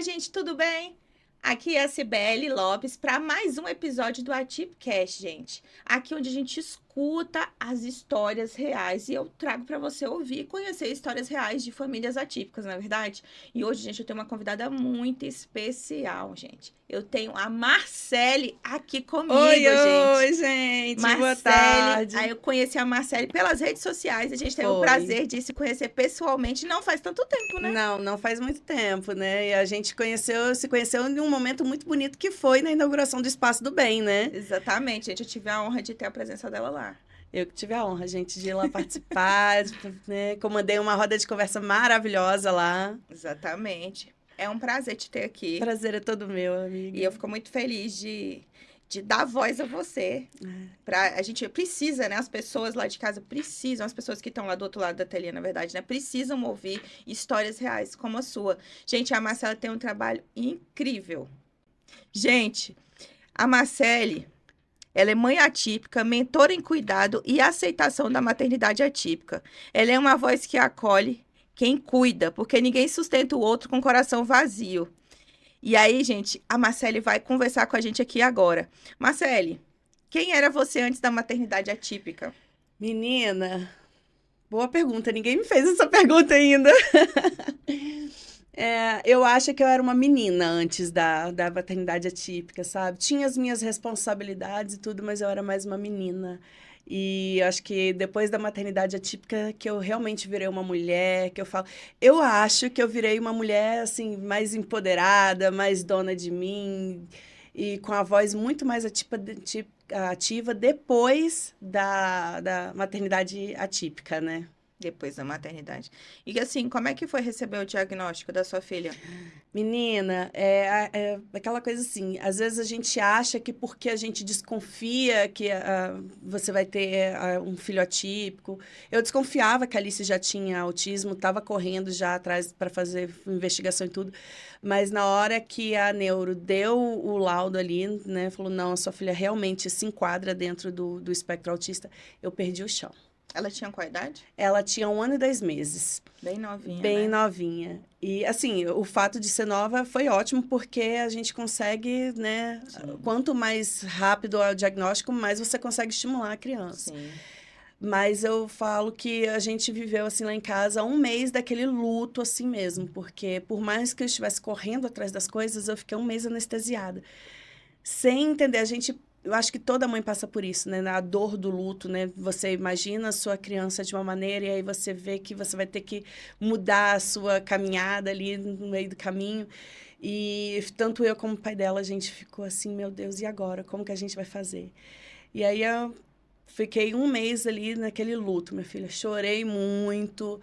gente, tudo bem? Aqui é a Cibele Lopes para mais um episódio do Atipcast, gente. Aqui onde a gente escuta as histórias reais e eu trago para você ouvir e conhecer histórias reais de famílias atípicas, não é verdade? E hoje, gente, eu tenho uma convidada muito especial, gente. Eu tenho a Marcele aqui Oi, comigo, gente. oi, gente, boa Marcele, aí tarde. eu conheci a Marcele pelas redes sociais, a gente teve o Foi. prazer de se conhecer pessoalmente não faz tanto tempo, né? Não faz muito tempo, né? E a gente se conheceu em um momento muito bonito que foi na inauguração do Espaço do Bem, né? Exatamente, gente. Eu tive a honra de ter a presença dela lá. Eu que tive a honra, gente, de ir lá participar, né? Comandei uma roda de conversa maravilhosa lá. Exatamente. É um prazer te ter aqui. Prazer é todo meu, E eu amiga. fico muito feliz de dar voz a você. A gente precisa, né? As pessoas lá de casa precisam, as pessoas que estão lá do outro lado da telinha, na verdade, né? Precisam ouvir histórias reais como a sua. Gente, a Marcela tem um trabalho incrível. Gente, a Marcele, ela é mãe atípica, mentora em cuidado e aceitação da maternidade atípica. Ela é uma voz que acolhe quem cuida, porque ninguém sustenta o outro com o coração vazio. E aí, gente, a Marcele vai conversar com a gente aqui agora. Marcele, quem era você antes da maternidade atípica? Menina, boa pergunta. Ninguém me fez essa pergunta ainda. Eu acho que eu era uma menina antes da maternidade atípica, sabe? Tinha as minhas responsabilidades e tudo, mas eu era mais uma menina. E eu acho que depois da maternidade atípica que eu realmente virei uma mulher, que eu falo, eu acho que eu virei uma mulher assim mais empoderada, mais dona de mim e com a voz muito mais ativa depois da maternidade atípica, né? Depois da maternidade. E assim, como é que foi receber o diagnóstico da sua filha? Menina, é aquela coisa assim, às vezes a gente acha que porque a gente desconfia que você vai ter um filho atípico. Eu desconfiava que a Alice já tinha autismo, estava correndo já atrás para fazer investigação e tudo, mas na hora que a neuro deu o laudo ali, né, falou, não, a sua filha realmente se enquadra dentro do espectro autista, eu perdi o chão. Ela tinha qual idade? Ela tinha 1 ano e 10 meses. Bem novinha, Bem né? novinha. E, assim, o fato de ser nova foi ótimo porque a gente consegue, né? Sim, Quanto mais rápido é o diagnóstico, mais você consegue estimular a criança. sim. Mas eu falo que a gente viveu, assim, lá em casa 1 mês daquele luto, assim mesmo. Porque, por mais que eu estivesse correndo atrás das coisas, eu fiquei 1 mês anestesiada sem entender. Eu acho que toda mãe passa por isso, né? A dor do luto, né? Você imagina a sua criança de uma maneira e aí você vê que você vai ter que mudar a sua caminhada ali no meio do caminho. E tanto eu como o pai dela, a gente ficou assim, meu Deus, e agora? Como que a gente vai fazer? E aí eu fiquei 1 mês ali naquele luto, minha filha. Chorei muito,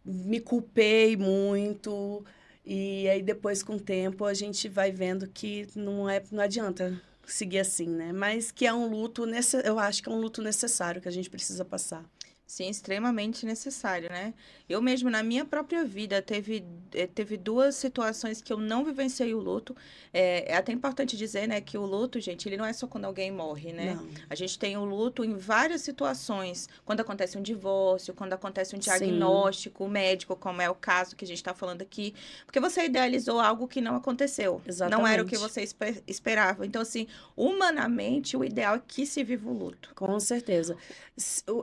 me culpei muito. E aí depois, com o tempo, a gente vai vendo que não adianta seguir assim, né? Mas que é um luto, eu acho que é um luto necessário que a gente precisa passar. Sim, extremamente necessário, né? Eu mesmo, na minha própria vida, teve duas situações que eu não vivenciei o luto. É até importante dizer, né, que o luto, gente, ele não é só quando alguém morre, né? Não. A gente tem o luto em várias situações. Quando acontece um divórcio, quando acontece um Sim, diagnóstico médico, como é o caso que a gente está falando aqui. Porque você idealizou algo que não aconteceu. Não era o que exatamente. você esperava. Então, assim, humanamente, o ideal é que se viva o luto. Com certeza.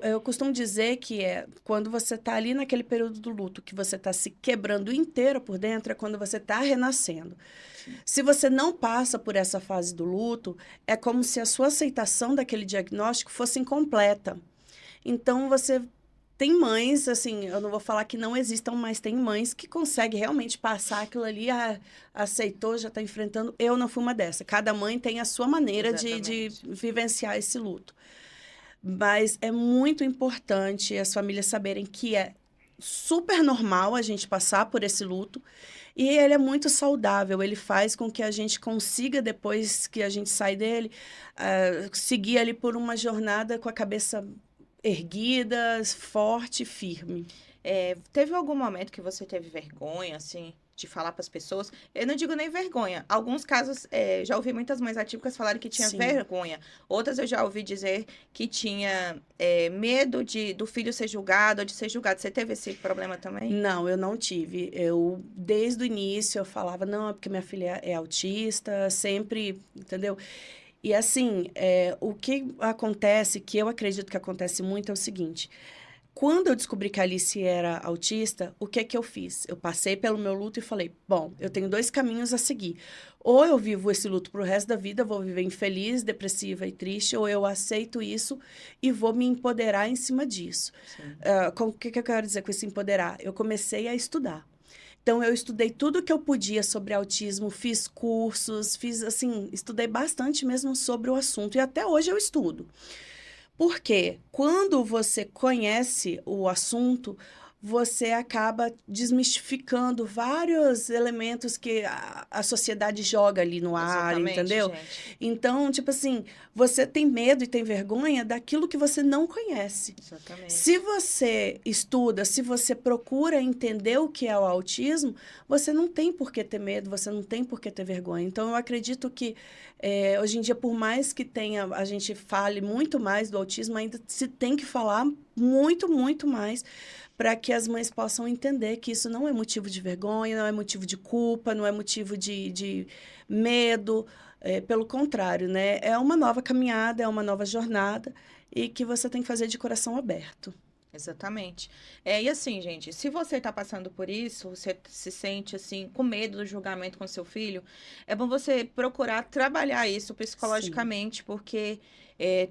Eu costumo dizer que quando você está ali naquele período do luto, que você está se quebrando inteiro por dentro, é quando você está renascendo. Sim. Se você não passa por essa fase do luto, é como se a sua aceitação daquele diagnóstico fosse incompleta. Então, você tem mães, assim, eu não vou falar que não existam, mas tem mães que conseguem realmente passar aquilo ali, aceitou, já está enfrentando. Eu não fui uma dessa. Cada mãe tem a sua maneira de Exatamente. vivenciar esse luto. Mas é muito importante as famílias saberem que é super normal a gente passar por esse luto e ele é muito saudável. Ele faz com que a gente consiga, depois que a gente sai dele, seguir ali por uma jornada com a cabeça erguida, forte e firme. Teve algum momento que você teve vergonha, assim? de falar para as pessoas. Eu não digo nem vergonha. Alguns casos, já ouvi muitas mães atípicas falarem que tinha Sim. vergonha. Outras eu já ouvi dizer que tinha medo do filho ser julgado ou de ser julgado. Você teve esse problema também? Não, eu não tive. Eu, desde o início, eu falava, não, é porque minha filha é autista, sempre, entendeu? E assim, o que acontece, que eu acredito que acontece muito, é o seguinte. Quando eu descobri que a Alice era autista, o que é que eu fiz? Eu passei pelo meu luto e falei, bom, eu tenho 2 caminhos a seguir. Ou eu vivo esse luto pro resto da vida, vou viver infeliz, depressiva e triste, ou eu aceito isso e vou me empoderar em cima disso. O que eu quero dizer com esse empoderar? Eu comecei a estudar. Então, eu estudei tudo que eu podia sobre autismo, fiz cursos, estudei bastante mesmo sobre o assunto. E até hoje eu estudo. Porque quando você conhece o assunto, você acaba desmistificando vários elementos que a sociedade joga ali no ar, Exatamente, entendeu? gente. Então, tipo assim, você tem medo e tem vergonha daquilo que você não conhece. Exatamente. Se você estuda, se você procura entender o que é o autismo, você não tem por que ter medo, você não tem por que ter vergonha. Então, eu acredito que hoje em dia, por mais que a gente fale muito mais do autismo, ainda se tem que falar muito, muito mais para que as mães possam entender que isso não é motivo de vergonha, não é motivo de culpa, não é motivo de medo. Pelo contrário, né? É uma nova caminhada, é uma nova jornada e que você tem que fazer de coração aberto. Exatamente. E assim, gente, se você tá passando por isso, você se sente assim, com medo do julgamento com seu filho, é bom você procurar trabalhar isso Sim, psicologicamente, porque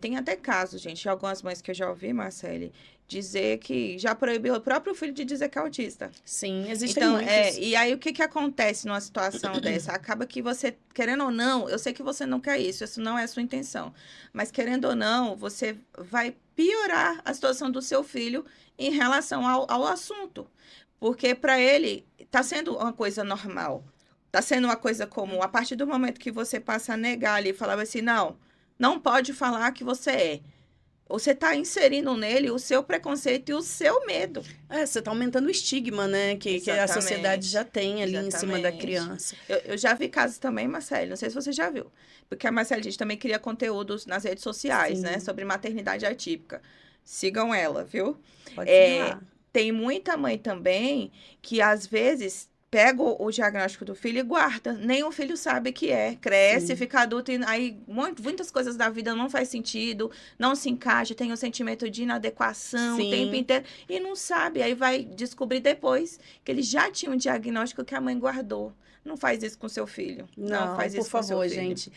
tem até casos, gente, de algumas mães que eu já ouvi, Marcele, dizer que já proibiu o próprio filho de dizer que é autista. sim, existem Então, muitos. e aí o que que acontece numa situação dessa? Acaba que você, querendo ou não, eu sei que você não quer isso não é a sua intenção, mas querendo ou não, você vai piorar a situação do seu filho em relação ao assunto. Porque para ele está sendo uma coisa normal, está sendo uma coisa comum. A partir do momento que você passa a negar ali e falar assim, não, não pode falar que você é. Você está inserindo nele o seu preconceito e o seu medo. Você está aumentando o estigma, né? Que a sociedade já Exatamente. tem ali em cima da Exatamente. criança. Eu já vi casos também, Marcele, não sei se você já viu. Porque a Marcele, a gente também cria conteúdos nas redes sociais, né? Sim, Sobre maternidade atípica. Sigam ela, viu? pode seguir É, lá. tem muita mãe também que, às vezes, pega o diagnóstico do filho e guarda. Nem o filho sabe que é. Cresce, Sim, fica adulto e aí muitas coisas da vida não faz sentido, não se encaixa, tem um sentimento de inadequação o tempo sim. inteiro e não sabe. Aí vai descobrir depois que ele já tinha um diagnóstico que a mãe guardou. Não faz isso com seu filho. Não Não, faz por isso com seu favor, filho. gente.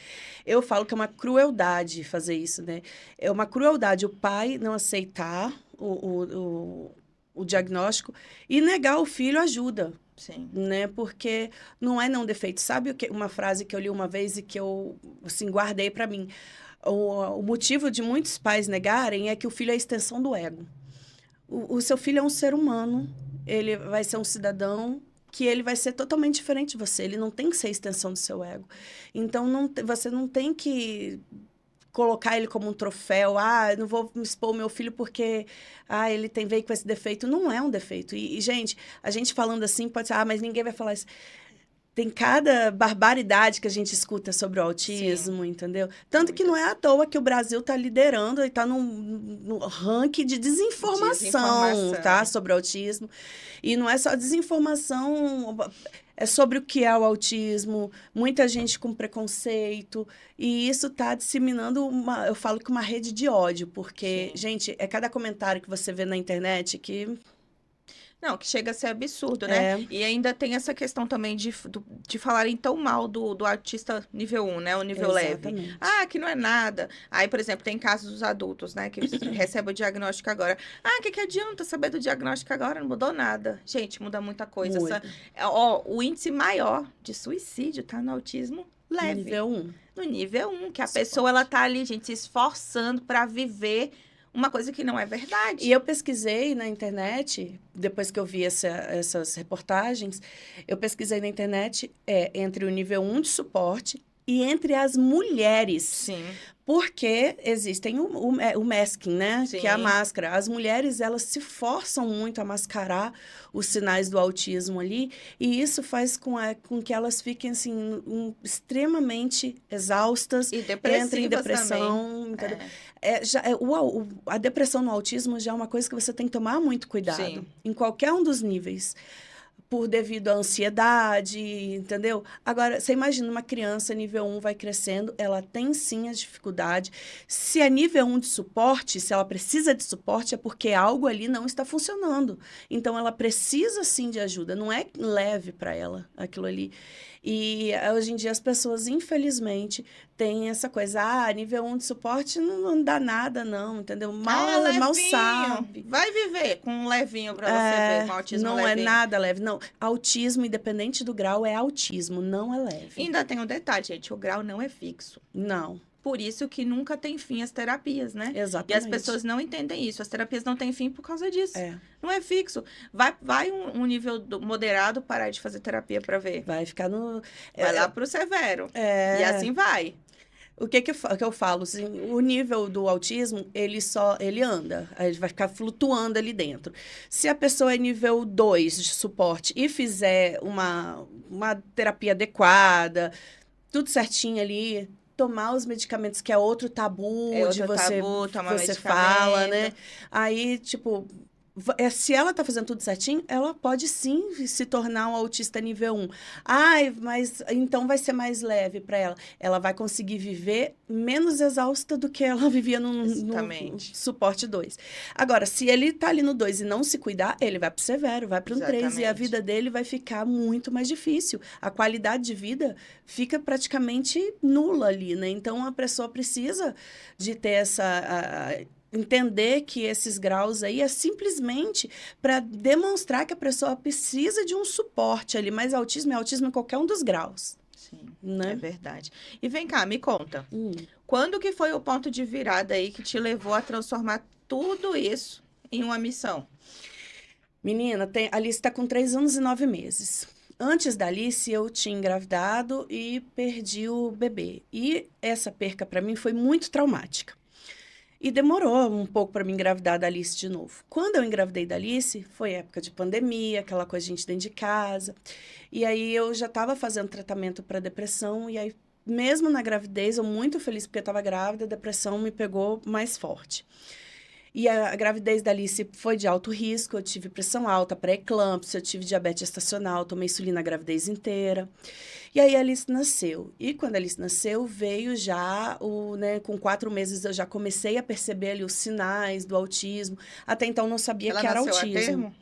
Eu falo que é uma crueldade fazer isso, né? É uma crueldade o pai não aceitar o diagnóstico e negar o filho ajuda, Sim. né? Porque não é não defeito. Sabe uma frase que eu li uma vez e que eu, assim, guardei para mim? O motivo de muitos pais negarem é que o filho é a extensão do ego. O seu filho é um ser humano, ele vai ser um cidadão que ele vai ser totalmente diferente de você. Ele não tem que ser a extensão do seu ego. Então, você não tem que colocar ele como um troféu. Eu não vou expor o meu filho porque ele veio com esse defeito. Não é um defeito. Gente, a gente falando assim pode ser, mas ninguém vai falar isso. Tem cada barbaridade que a gente escuta sobre o Sim. autismo, entendeu? Tanto que Muita não é à toa que o Brasil está liderando e está no ranking de desinformação, tá? desinformação. Sobre o autismo. E não é só desinformação, é sobre o que é o autismo, muita gente com preconceito. E isso está disseminando eu falo que uma rede de ódio, porque, Sim. gente, é cada comentário que você vê na internet que Não, que chega a ser absurdo, né? é. E ainda tem essa questão também de falarem tão mal do artista nível um, né? O nível leve. Exatamente. Ah, que não é nada. Aí, por exemplo, tem casos dos adultos, né? Que recebem o diagnóstico agora. Ah, que adianta saber do diagnóstico agora? Não mudou nada. Gente, muda muita coisa. Muda. O índice maior de suicídio tá no autismo No leve. nível 1. No nível um, que a pessoa, ela Suporte. tá ali, gente, se esforçando para viver uma coisa que não é E verdade. eu pesquisei na internet, depois que eu vi essas reportagens, eu pesquisei na internet entre o nível 1 de suporte e entre as mulheres. Sim. Porque existem o masking, né? Sim. Que é a máscara. As mulheres, elas se forçam muito a mascarar os sinais do autismo ali. E isso faz com que elas fiquem, assim, extremamente exaustas. E depressivas entrem em depressão. também. Entendeu? A depressão no autismo já é uma coisa que você tem que tomar muito cuidado. Sim. Em qualquer um dos níveis. Devido à ansiedade, entendeu? Agora, você imagina uma criança nível 1 vai crescendo, ela tem sim a dificuldade. Se é nível 1 de suporte, se ela precisa de suporte, é porque algo ali não está funcionando. Então, ela precisa sim de ajuda, não é leve para ela aquilo ali. E hoje em dia as pessoas, infelizmente, têm essa coisa, nível 1 de suporte não dá nada, não, entendeu? Mal sabe. Vai viver com um levinho para você ver, com autismo não levinho. É nada leve, não. Autismo, independente do grau, é autismo, não é leve. Ainda tem um detalhe, gente, o grau não é fixo. Não. Por isso que nunca tem fim as terapias, né? Exatamente. E as pessoas não entendem isso. As terapias não têm fim por causa disso. Não é fixo. Vai um nível moderado parar de fazer terapia para ver. Vai ficar no... Vai lá pro severo. E assim vai. O que eu falo? Assim, o nível do autismo, ele anda. Ele vai ficar flutuando ali dentro. Se a pessoa é nível 2 de suporte e fizer uma terapia adequada, tudo certinho ali, tomar os medicamentos, que é outro tabu de você fala, né? Aí, tipo... Se ela tá fazendo tudo certinho, ela pode sim se tornar um autista nível 1. Mas então vai ser mais leve para ela. Ela vai conseguir viver menos exausta do que ela vivia no suporte 2. Agora, se ele tá ali no 2 e não se cuidar, ele vai pro severo, vai pro 3 e a vida dele vai ficar muito mais difícil. A qualidade de vida fica praticamente nula ali, né? Então, a pessoa precisa de ter entender que esses graus aí é simplesmente para demonstrar que a pessoa precisa de um suporte ali, mas autismo é autismo em qualquer um dos graus. Sim, né? É verdade. E vem cá, me conta. Quando que foi o ponto de virada aí que te levou a transformar tudo isso em uma missão? Menina, a Alice está com 3 anos e 9 meses. Antes da Alice, eu tinha engravidado e perdi o bebê. E essa perca para mim foi muito traumática. E demorou um pouco para me engravidar da Alice de novo. Quando eu engravidei da Alice, foi época de pandemia, aquela coisa de gente dentro de casa. E aí eu já estava fazendo tratamento para depressão. E aí, mesmo na gravidez, eu muito feliz porque eu estava grávida, a depressão me pegou mais forte. E a gravidez da Alice foi de alto risco, eu tive pressão alta, pré-eclâmpsia, eu tive diabetes gestacional, tomei insulina a gravidez inteira. E aí a Alice nasceu. E quando a Alice nasceu, veio já, com 4 meses eu já comecei a perceber ali os sinais do autismo. Até então não sabia que era autismo. Ela nasceu a termo?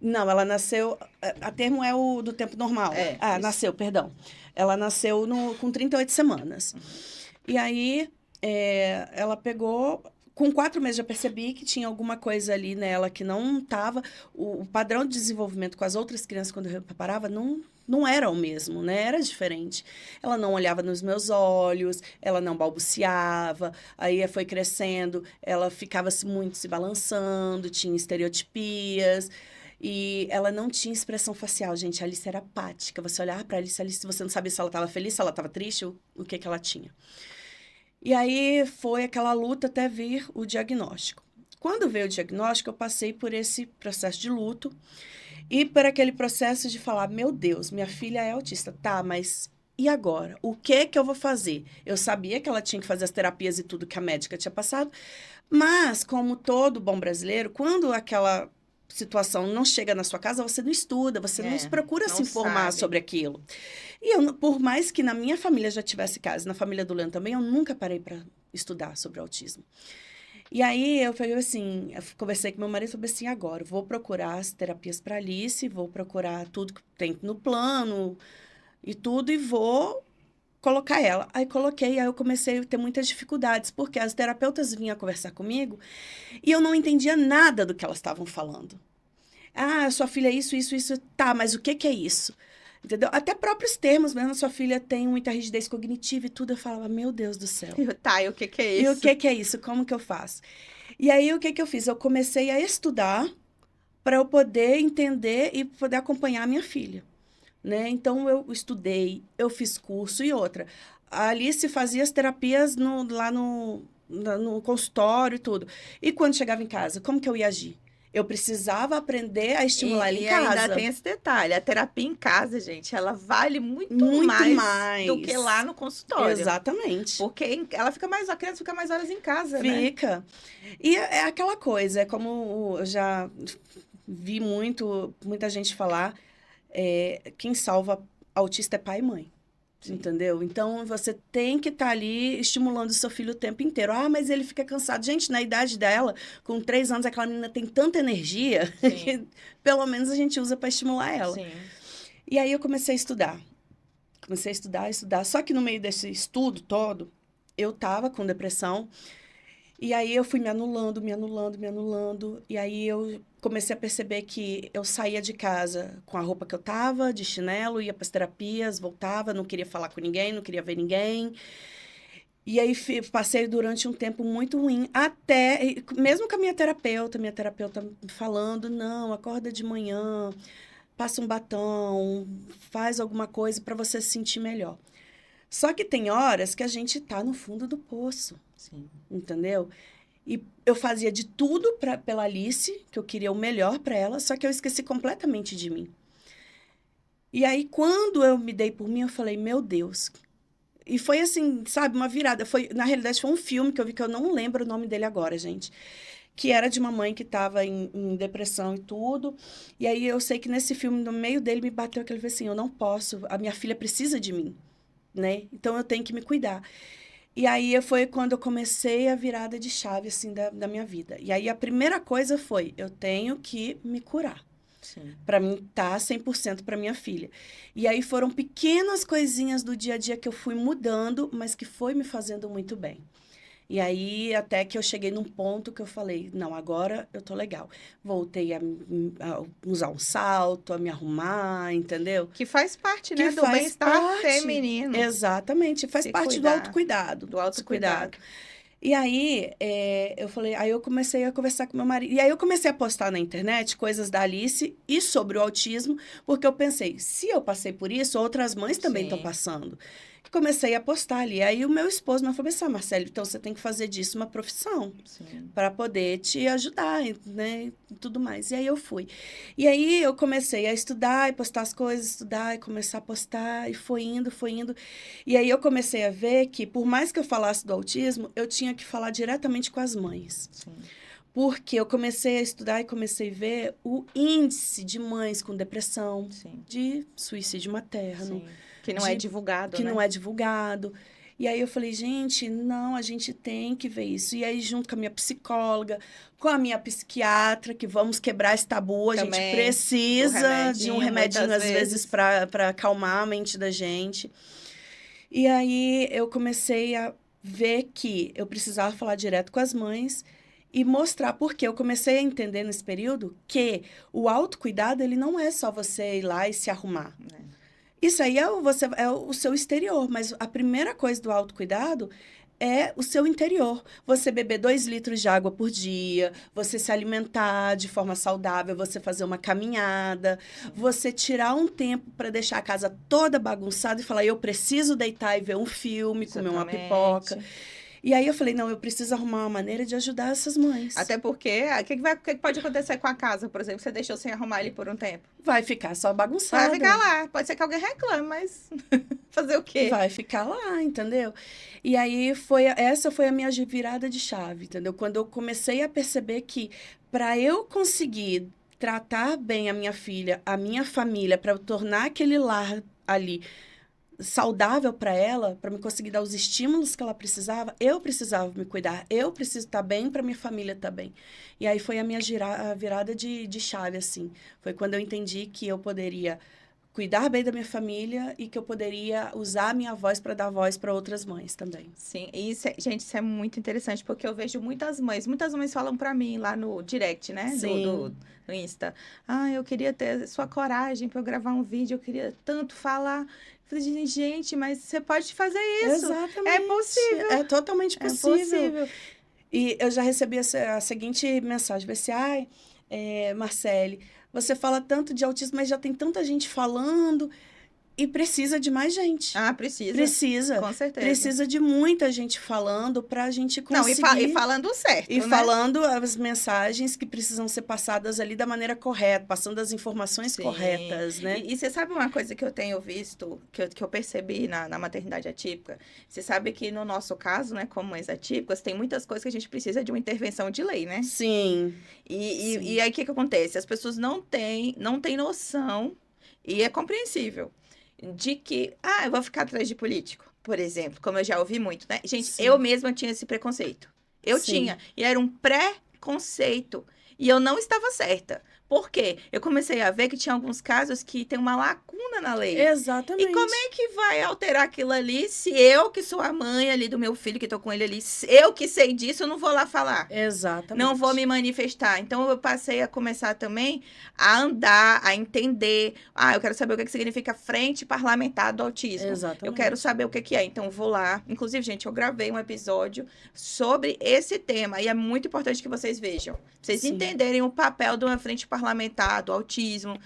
Não, ela nasceu... A termo é o do tempo normal. Nasceu, perdão. Ela nasceu com 38 semanas. E aí, ela pegou... Com 4 meses, já percebi que tinha alguma coisa ali nela que não estava... O padrão de desenvolvimento com as outras crianças, quando eu reparava, não era o mesmo, né? Era diferente. Ela não olhava nos meus olhos, ela não balbuciava, aí foi crescendo, ela ficava muito se balançando, tinha estereotipias... E ela não tinha expressão facial, gente. A Alice era apática. Você olhava para Alice, você não sabia se ela estava feliz, se ela estava triste, o que ela tinha. E aí foi aquela luta até vir o diagnóstico. Quando veio o diagnóstico, eu passei por esse processo de luto e por aquele processo de falar, meu Deus, minha filha é autista. Tá, mas e agora? O que eu vou fazer? Eu sabia que ela tinha que fazer as terapias e tudo que a médica tinha passado, mas como todo bom brasileiro, quando aquela situação não chega na sua casa, você não estuda, você não procura se informar sobre aquilo. E eu, por mais que na minha família já tivesse caso, na família do Leandro também, eu nunca parei para estudar sobre autismo. E aí eu falei assim, eu conversei com meu marido e falei assim, agora vou procurar as terapias para Alice, vou procurar tudo que tem no plano e tudo, e vou colocar ela. Aí coloquei, aí eu comecei a ter muitas dificuldades, porque as terapeutas vinham conversar comigo e eu não entendia nada do que elas estavam falando. Sua filha é isso. Tá, mas o que é isso? Entendeu? Até próprios termos mesmo, sua filha tem muita rigidez cognitiva e tudo. Eu falava, meu Deus do céu. Tá, e o que é isso? E o que é isso? Como que eu faço? E aí, o que eu fiz? Eu comecei a estudar para eu poder entender e poder acompanhar a minha filha. Né? Então, eu estudei, eu fiz curso e outra. a Alice fazia as terapias lá no consultório e tudo. E quando chegava em casa, como que eu ia agir? Eu precisava aprender a estimular ela em E ainda casa. tem esse detalhe, a terapia em casa, gente, ela vale muito Muito mais do que lá mais. no consultório. Exatamente. Porque ela fica mais, a criança fica mais horas em casa, né? Fica. E é aquela coisa, é como eu já vi muita gente falar, quem salva autista é pai e mãe. Sim. Entendeu? Então, você tem que estar ali estimulando o seu filho o tempo inteiro. Ah, mas ele fica cansado. Gente, na idade dela, com 3 anos, aquela menina tem tanta energia que pelo menos a gente usa para estimular ela. Sim. E aí eu comecei a estudar. Comecei a estudar. Só que no meio desse estudo todo, eu tava com depressão. E aí eu fui me anulando. E aí eu comecei a perceber que eu saía de casa com a roupa que eu tava, de chinelo, ia para as terapias, voltava, não queria falar com ninguém, não queria ver ninguém. E aí passei durante um tempo muito ruim, até, mesmo com a minha terapeuta falando, não, acorda de manhã, passa um batom, faz alguma coisa para você se sentir melhor. Só que tem horas que a gente tá no fundo do poço. Sim. Entendeu? E eu fazia de tudo pela Alice, que eu queria o melhor para ela, só que eu esqueci completamente de mim. E aí, quando eu me dei por mim, eu falei, meu Deus. E foi assim, sabe, uma virada. Na realidade, foi um filme que eu vi, que eu não lembro o nome dele agora, gente. Que era de uma mãe que estava em depressão e tudo. E aí, eu sei que nesse filme, no meio dele, me bateu aquele assim, eu não posso, a minha filha precisa de mim, né? Então, eu tenho que me cuidar. E aí foi quando eu comecei a virada de chave, assim, da minha vida. E aí a primeira coisa foi, eu tenho que me curar. Para mim estar 100% para minha filha. E aí foram pequenas coisinhas do dia a dia que eu fui mudando, mas que foi me fazendo muito bem. E aí, até que eu cheguei num ponto que eu falei, não, agora eu tô legal. Voltei a usar um salto, a me arrumar, entendeu? Que faz parte, Que né, do faz bem-estar parte. feminino. Exatamente, faz Se parte cuidar. do autocuidado. Do autocuidado. E aí, aí eu comecei a conversar com meu marido. E aí eu comecei a postar na internet coisas da Alice e sobre o autismo, porque eu pensei, se eu passei por isso, outras mães também estão passando. E comecei a postar ali. Aí o meu esposo me falou assim, Marcelo, então você tem que fazer disso uma profissão para poder te ajudar, né? E tudo mais. E aí eu fui. E aí eu comecei a estudar e postar as coisas, estudar e começar a postar, e foi indo, foi indo. E aí eu comecei a ver que, por mais que eu falasse do autismo, eu tinha que falar diretamente com as mães. Sim. Porque eu comecei a estudar e comecei a ver o índice de mães com depressão, de suicídio materno. Sim. Que não é divulgado, que né? não é divulgado. E aí eu falei, gente, não, a gente tem que ver isso. E aí, junto com a minha psicóloga, com a minha psiquiatra, que vamos quebrar esse tabu, a gente precisa de um remedinho, às vezes, para acalmar a mente da gente. E aí eu comecei a ver que eu precisava falar direto com as mães e mostrar, porque eu comecei a entender nesse período que o autocuidado, ele não é só você ir lá e se arrumar. Isso aí é o seu exterior, mas a primeira coisa do autocuidado é o seu interior. Você beber 2 litros de água por dia, você se alimentar de forma saudável, você fazer uma caminhada, você tirar um tempo para deixar a casa toda bagunçada e falar, eu preciso deitar e ver um filme, comer uma pipoca. E aí eu falei, não, eu preciso arrumar uma maneira de ajudar essas mães. Até porque, o que pode acontecer com a casa, por exemplo, você deixou sem arrumar ele por um tempo? Vai ficar só bagunçada. Vai ficar lá. Pode ser que alguém reclame, mas fazer o quê? Vai ficar lá, entendeu? E aí essa foi a minha virada de chave, entendeu? Quando eu comecei a perceber que para eu conseguir tratar bem a minha filha, a minha família, para eu tornar aquele lar ali saudável para ela, para me conseguir dar os estímulos que ela precisava, eu precisava me cuidar, eu preciso estar bem para minha família estar bem. E aí foi a minha virada de chave, assim. Foi quando eu entendi que eu poderia cuidar bem da minha família e que eu poderia usar a minha voz para dar voz para outras mães também. Sim, e gente, isso é muito interessante, porque eu vejo muitas mães falam para mim lá no direct, né, do Insta. Eu queria ter sua coragem para eu gravar um vídeo, eu queria tanto falar. Eu falei, gente, mas você pode fazer isso. Exatamente. É possível. É totalmente possível. É possível. E eu já recebi a seguinte mensagem, Marcele, você fala tanto de autismo, mas já tem tanta gente falando. E precisa de mais gente. Ah, precisa. Precisa. Com certeza. Precisa de muita gente falando para a gente conseguir... Não, e falando certo, E né? falando as mensagens que precisam ser passadas ali da maneira correta, passando as informações Sim. corretas, né? E você sabe uma coisa que eu tenho visto, que eu percebi na maternidade atípica? Você sabe que no nosso caso, né, como mães atípicas, tem muitas coisas que a gente precisa de uma intervenção de lei, né? Sim. E aí o que acontece? As pessoas não têm noção, e é compreensível, de que, eu vou ficar atrás de político, por exemplo, como eu já ouvi muito, né? Gente, Sim. eu mesma tinha esse preconceito. Eu Sim. tinha, e era um preconceito. E eu não estava certa. Por quê? Eu comecei a ver que tinha alguns casos que tem uma lacuna na lei. Exatamente. E como é que vai alterar aquilo ali se eu, que sou a mãe ali do meu filho, que tô com ele ali, eu que sei disso, eu não vou lá falar? Exatamente. Não vou me manifestar. Então, eu passei a começar também a andar, a entender. Eu quero saber o que significa Frente Parlamentar do Autismo. Exatamente. Eu quero saber o que é. Então, eu vou lá. Inclusive, gente, eu gravei um episódio sobre esse tema. E é muito importante que vocês vejam. Pra vocês Sim. entenderem o papel de uma Frente Parlamentar do autismo,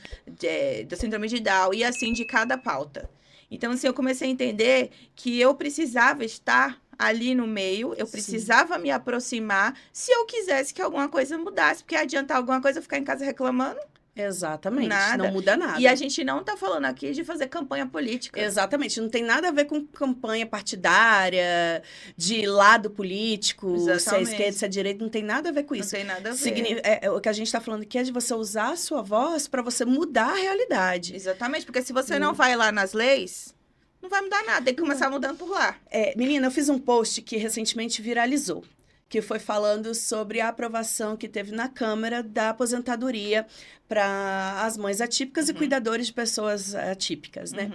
da síndrome de Down e, assim, de cada pauta. Então, assim, eu comecei a entender que eu precisava estar ali no meio, eu precisava me aproximar se eu quisesse que alguma coisa mudasse, porque adiantar alguma coisa ficar em casa reclamando. Exatamente. Nada. Não muda nada. E a gente não tá falando aqui de fazer campanha política. Exatamente. Não tem nada a ver com campanha partidária, de lado político, se é Exatamente. esquerda, se é direita, não tem nada a ver com Não isso. tem nada a ver. O que a gente está falando aqui é de você usar a sua voz para você mudar a realidade. Exatamente, porque se você não vai lá nas leis, não vai mudar nada, tem que começar mudando por lá. Menina, eu fiz um post que recentemente viralizou, que foi falando sobre a aprovação que teve na Câmara da aposentadoria para as mães atípicas e cuidadores de pessoas atípicas, né?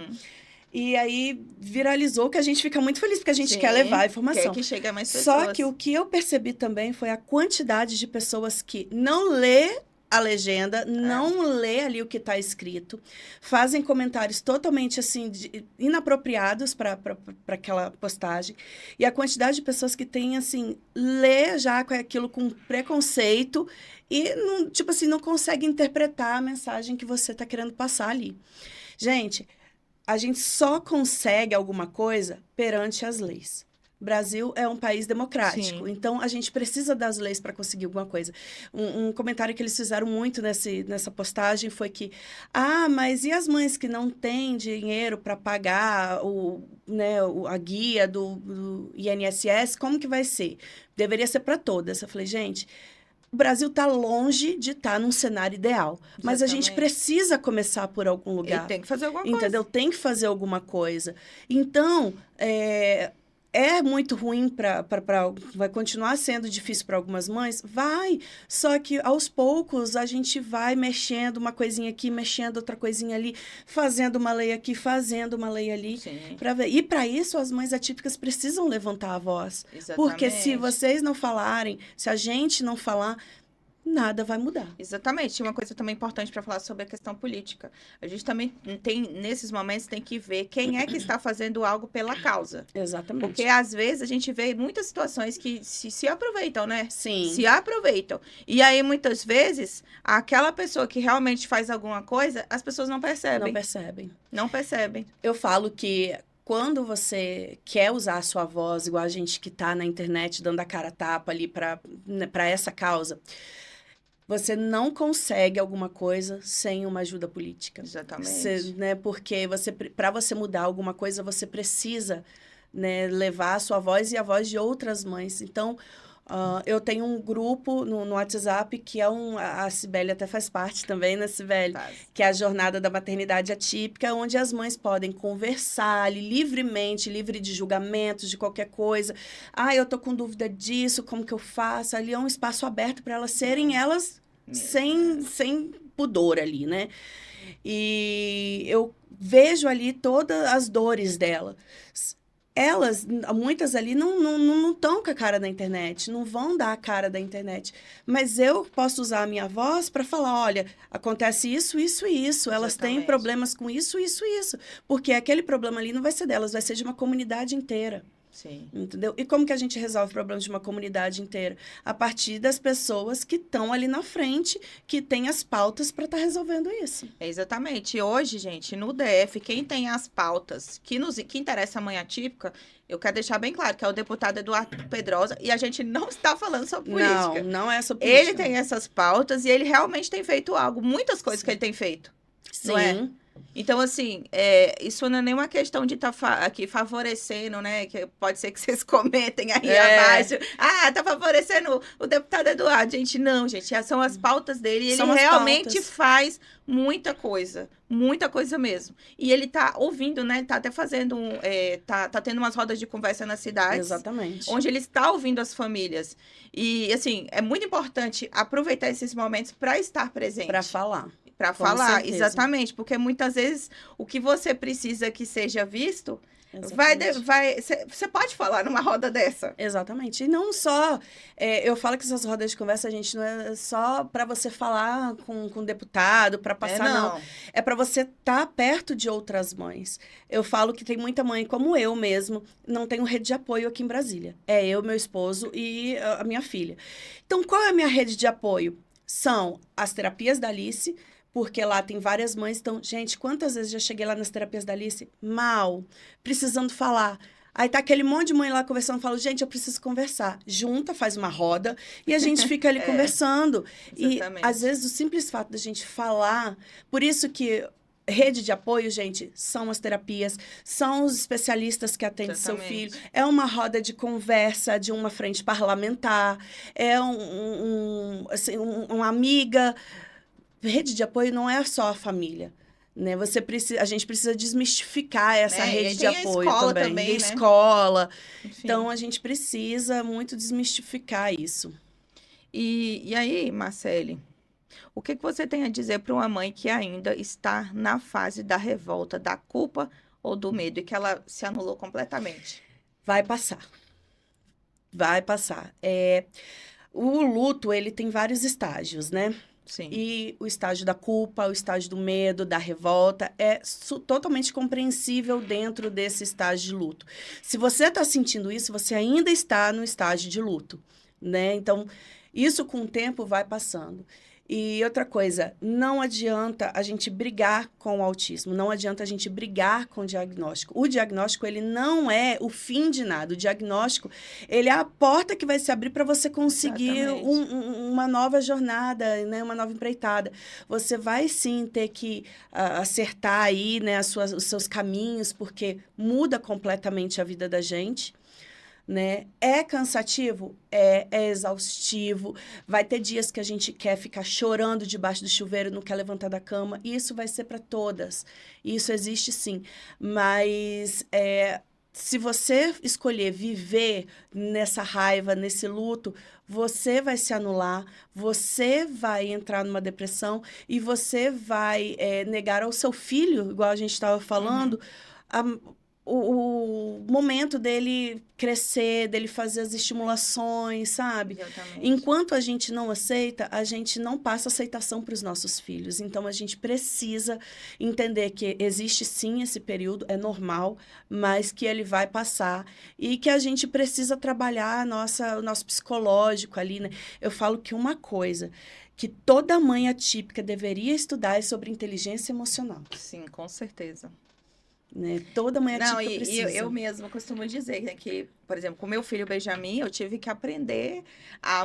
E aí viralizou, que a gente fica muito feliz, porque a gente quer levar a informação. Quer que chegue a mais pessoas. Só que o que eu percebi também foi a quantidade de pessoas que não lê a legenda, não lê ali o que está escrito, fazem comentários totalmente assim inapropriados para aquela postagem, e a quantidade de pessoas que tem assim lê já aquilo com preconceito e não, tipo assim, não consegue interpretar a mensagem que você está querendo passar ali. Gente, a gente só consegue alguma coisa perante as leis. O Brasil é um país democrático, então a gente precisa das leis para conseguir alguma coisa. Um comentário que eles fizeram muito nessa postagem foi que, mas e as mães que não têm dinheiro para pagar a guia do INSS, como que vai ser? Deveria ser para todas. Eu falei, gente, o Brasil está longe de estar num cenário ideal. Exatamente. Mas a gente precisa começar por algum lugar. E tem que fazer alguma coisa. Entendeu? Tem que fazer alguma coisa. Então, é muito ruim vai continuar sendo difícil para algumas mães? Vai. Só que, aos poucos, a gente vai mexendo uma coisinha aqui, mexendo outra coisinha ali, fazendo uma lei aqui, fazendo uma lei ali. E, para isso, as mães atípicas precisam levantar a voz. Exatamente. Porque se vocês não falarem, se a gente não falar, nada vai mudar. Exatamente. Uma coisa também importante para falar sobre a questão política. A gente também nesses momentos, tem que ver quem é que está fazendo algo pela causa. Exatamente. Porque, às vezes, a gente vê muitas situações que se aproveitam, né? Sim. Se aproveitam. E aí, muitas vezes, aquela pessoa que realmente faz alguma coisa, as pessoas não percebem. Não percebem. Não percebem. Eu falo que quando você quer usar a sua voz, igual a gente que está na internet dando a cara a tapa ali para essa causa, você não consegue alguma coisa sem uma ajuda política. Exatamente. Porque para você mudar alguma coisa, você precisa, levar a sua voz e a voz de outras mães. Então, eu tenho um grupo no WhatsApp que a Cibele até faz parte também, né, Cibele? Que é a Jornada da Maternidade Atípica, onde as mães podem conversar ali, livremente, livre de julgamentos, de qualquer coisa. Eu tô com dúvida disso, como que eu faço? Ali é um espaço aberto para elas serem elas sem pudor ali, né? E eu vejo ali todas as dores dela. Elas, muitas ali, não estão com a cara da internet, não vão dar a cara da internet. Mas eu posso usar a minha voz para falar, olha, acontece isso, isso e isso. Elas têm problemas com isso, isso e isso. Porque aquele problema ali não vai ser delas, vai ser de uma comunidade inteira. Sim. Entendeu? E como que a gente resolve problemas de uma comunidade inteira? A partir das pessoas que estão ali na frente, que têm as pautas para estar resolvendo isso. É exatamente. E hoje, gente, no DF, quem tem as pautas que interessa a mãe atípica, eu quero deixar bem claro que é o deputado Eduardo Pedrosa, e a gente não está falando sobre política. Não é sobre política. Ele tem essas pautas e ele realmente tem feito algo, muitas coisas que ele tem feito. Sim. Não é? Então, assim, isso não é nenhuma questão de estar aqui favorecendo, né? Que pode ser que vocês comentem aí abaixo. Ah, tá favorecendo o deputado Eduardo. Gente, não, gente. São as pautas dele. E ele realmente faz muita coisa mesmo. E ele tá ouvindo, né? Tá até fazendo, tá tendo umas rodas de conversa nas cidades. Exatamente. Onde ele está ouvindo as famílias. E, assim, é muito importante aproveitar esses momentos para estar presente. Para falar. Para falar, exatamente, porque muitas vezes o que você precisa que seja visto, você pode falar numa roda dessa. Exatamente. E não só, eu falo que essas rodas de conversa, gente, não é só para você falar com o deputado, para passar, não. É para você estar perto de outras mães. Eu falo que tem muita mãe, como eu mesmo, não tenho rede de apoio aqui em Brasília. É eu, meu esposo e a minha filha. Então, qual é a minha rede de apoio? São as terapias da Alice, porque lá tem várias mães. Então, gente, quantas vezes já cheguei lá nas terapias da Alice? Mal, precisando falar. Aí tá aquele monte de mãe lá conversando, falo, gente, eu preciso conversar. Junta, faz uma roda e a gente fica ali conversando. Exatamente. E, às vezes, o simples fato da gente falar... Por isso que rede de apoio, gente, são as terapias, são os especialistas que atendem seu filho. É uma roda de conversa de uma frente parlamentar, é uma amiga... Rede de apoio não é só a família, né? A gente precisa desmistificar essa rede de apoio também. E a escola. Enfim. Então, a gente precisa muito desmistificar isso. E aí, Marcele, o que você tem a dizer para uma mãe que ainda está na fase da revolta, da culpa ou do medo, e que ela se anulou completamente? Vai passar. Vai passar. O luto, ele tem vários estágios, né? Sim. E o estágio da culpa, o estágio do medo, da revolta, é totalmente compreensível dentro desse estágio de luto. Se você está sentindo isso, você ainda está no estágio de luto, né? Então, isso com o tempo vai passando. E outra coisa, não adianta a gente brigar com o autismo, não adianta a gente brigar com o diagnóstico. O diagnóstico, ele não é o fim de nada. O diagnóstico, ele é a porta que vai se abrir para você conseguir uma nova jornada, né? Uma nova empreitada. Você vai, sim, ter que acertar aí, né? os seus caminhos, porque muda completamente a vida da gente. Né? É cansativo? É exaustivo. Vai ter dias que a gente quer ficar chorando debaixo do chuveiro, não quer levantar da cama. E isso vai ser para todas. Isso existe sim. Mas se você escolher viver nessa raiva, nesse luto, você vai se anular, você vai entrar numa depressão e você vai negar ao seu filho, igual a gente estava falando, o momento dele crescer, dele fazer as estimulações, sabe? Exatamente. Enquanto a gente não aceita, a gente não passa aceitação para os nossos filhos. Então, a gente precisa entender que existe sim esse período, é normal, mas que ele vai passar e que a gente precisa trabalhar o nosso psicológico ali, né? Eu falo que uma coisa que toda mãe atípica deveria estudar é sobre inteligência emocional. Sim, com certeza. Né? Toda mãe atípica precisa. Eu mesma costumo dizer, né, que, por exemplo, com meu filho Benjamin, eu tive que aprender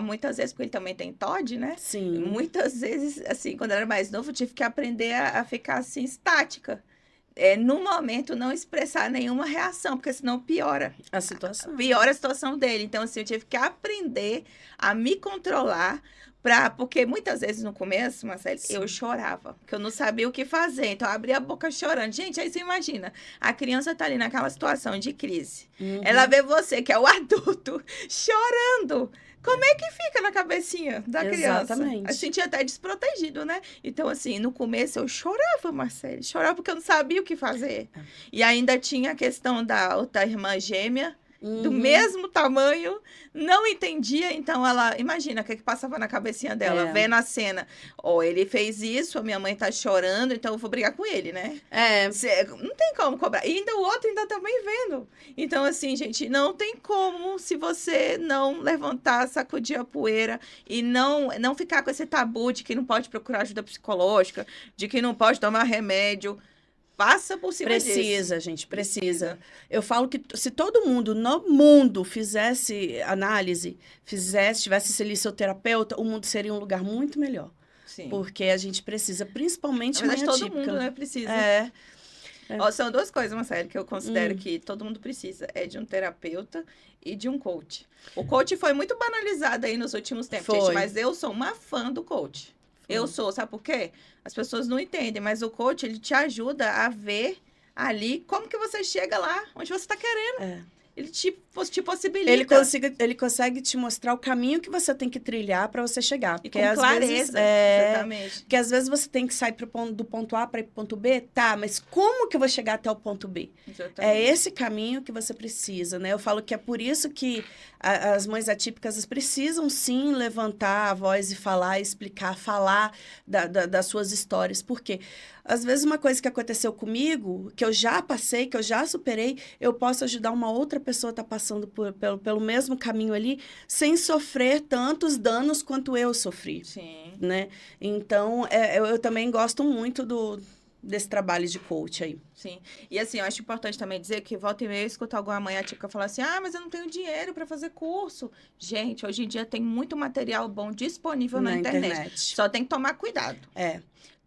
muitas vezes, porque ele também tem TOD, né? Sim. Muitas vezes, assim, quando eu era mais novo, eu tive que aprender a ficar, assim, estática. No momento, não expressar nenhuma reação, porque senão piora a situação. Piora a situação dele. Então, assim, eu tive que aprender a me controlar, porque muitas vezes no começo, Marcelo, eu chorava, porque eu não sabia o que fazer. Então, eu abria a boca chorando. Gente, aí você imagina, a criança tá ali naquela situação de crise. Ela vê você, que é o adulto, chorando. Como é que fica na cabecinha da criança? Exatamente. A gente sentia até desprotegido, né? Então, assim, no começo eu chorava, Marcelo. Chorava porque eu não sabia o que fazer. E ainda tinha a questão da outra irmã gêmea, do mesmo tamanho, não entendia, então ela, imagina o que passava na cabecinha dela, vendo a cena, ele fez isso, a minha mãe tá chorando, então eu vou brigar com ele, né? Não tem como cobrar, e ainda o outro ainda também vendo, então assim, gente, não tem como se você não levantar, sacudir a poeira e não ficar com esse tabu de que não pode procurar ajuda psicológica, de que não pode tomar remédio. Passa por cima disso. Precisa, gente, precisa. Eu falo que se todo mundo no mundo fizesse análise, tivesse ali seu terapeuta, o mundo seria um lugar muito melhor. Sim. Porque a gente precisa, principalmente mãe todo atípica. mundo, né, precisa. São duas coisas, Marcelo, que eu considero que todo mundo precisa. É de um terapeuta e de um coach. O coach foi muito banalizado aí nos últimos tempos, gente, mas eu sou uma fã do coach. Eu sou, sabe por quê? As pessoas não entendem, mas o coach, ele te ajuda a ver ali como que você chega lá, onde você está querendo. Ele te possibilita. Ele consegue te mostrar o caminho que você tem que trilhar para você chegar. Porque com clareza, exatamente. Porque às vezes você tem que sair do ponto A para ir para o ponto B, tá, mas como que eu vou chegar até o ponto B? Exatamente. É esse caminho que você precisa, né? Eu falo que é por isso que as mães atípicas precisam, sim, levantar a voz e falar, explicar, falar das suas histórias. Por quê? Às vezes uma coisa que aconteceu comigo, que eu já passei, que eu já superei, eu posso ajudar uma outra pessoa a estar passando pelo mesmo caminho ali, sem sofrer tantos danos quanto eu sofri. Sim. Né? Então, eu também gosto muito desse trabalho de coach aí. Sim. E assim, eu acho importante também dizer que volta e meia eu escuto alguma mãe atípica falar assim, mas eu não tenho dinheiro para fazer curso. Gente, hoje em dia tem muito material bom disponível na internet. Só tem que tomar cuidado.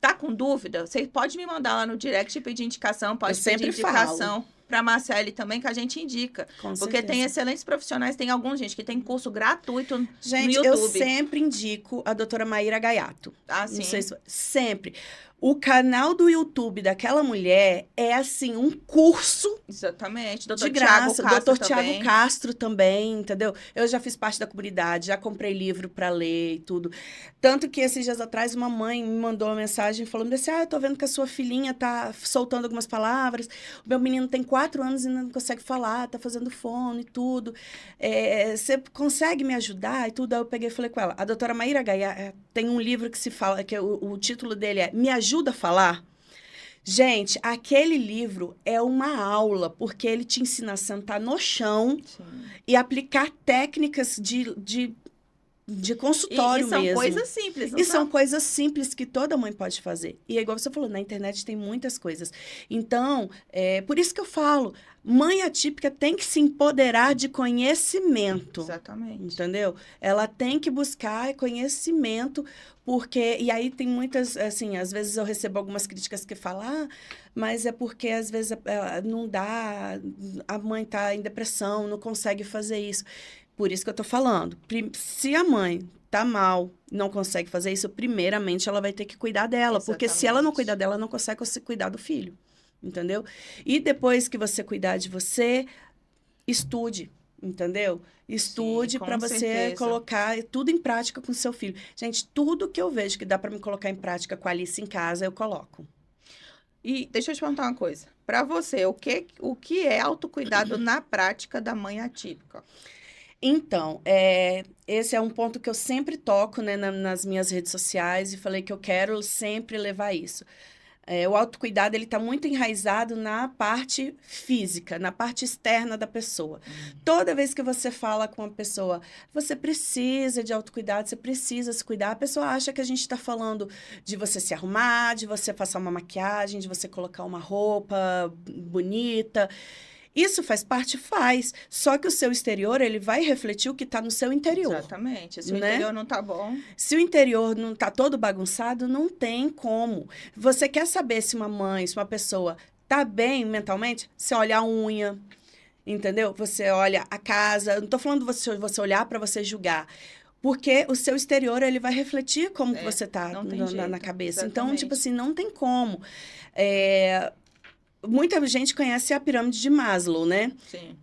Tá com dúvida? Você pode me mandar lá no direct e pedir indicação, pode pedir indicação para a Marcele também, que a gente indica. Porque tem excelentes profissionais, tem alguns, gente, que tem curso gratuito no YouTube. Eu sempre indico a doutora Maíra Gaiato. Sim. Não sei se... Sempre. O canal do YouTube daquela mulher é, assim, um curso... Exatamente. De graça. Doutor Tiago Castro também, entendeu? Eu já fiz parte da comunidade, já comprei livro para ler e tudo. Tanto que, esses dias atrás, uma mãe me mandou uma mensagem falando assim, eu tô vendo que a sua filhinha tá soltando algumas palavras, o meu menino tem 4 anos e não consegue falar, tá fazendo fono e tudo. Você consegue me ajudar e tudo? Aí eu peguei e falei com ela, a doutora Maíra Gaia tem um livro que se fala, que o título dele é Me Ajuda a Falar? Gente, aquele livro é uma aula, porque ele te ensina a sentar no chão e aplicar técnicas de consultório mesmo. E são coisas simples, não são coisas simples que toda mãe pode fazer. E é igual você falou, na internet tem muitas coisas. Então, por isso que eu falo, mãe atípica tem que se empoderar de conhecimento. Exatamente. Entendeu? Ela tem que buscar conhecimento, porque... E aí tem muitas, assim, às vezes eu recebo algumas críticas que falam, mas é porque às vezes não dá, a mãe está em depressão, não consegue fazer isso. Por isso que eu tô falando. Se a mãe tá mal, não consegue fazer isso, primeiramente ela vai ter que cuidar dela. Exatamente. Porque se ela não cuidar dela, ela não consegue cuidar do filho. Entendeu? E depois que você cuidar de você, estude. Entendeu? Estude para você colocar tudo em prática com o seu filho. Gente, tudo que eu vejo que dá para me colocar em prática com a Alice em casa, eu coloco. E deixa eu te perguntar uma coisa. Para você, o que é autocuidado na prática da mãe atípica? Então, esse é um ponto que eu sempre toco, né, nas minhas redes sociais e falei que eu quero sempre levar isso. O autocuidado, ele está muito enraizado na parte física, na parte externa da pessoa. Toda vez que você fala com uma pessoa, você precisa de autocuidado, você precisa se cuidar, a pessoa acha que a gente está falando de você se arrumar, de você passar uma maquiagem, de você colocar uma roupa bonita. Isso faz parte? Faz. Só que o seu exterior, ele vai refletir o que está no seu interior. Exatamente. Se o interior não está bom... Se o interior não está todo bagunçado, não tem como. Você quer saber se uma mãe, se uma pessoa está bem mentalmente? Você olha a unha, entendeu? Você olha a casa. Eu não estou falando você olhar para você julgar. Porque o seu exterior, ele vai refletir como que você está na cabeça. Exatamente. Então, tipo assim, não tem como. Muita gente conhece a pirâmide de Maslow, né? Sim.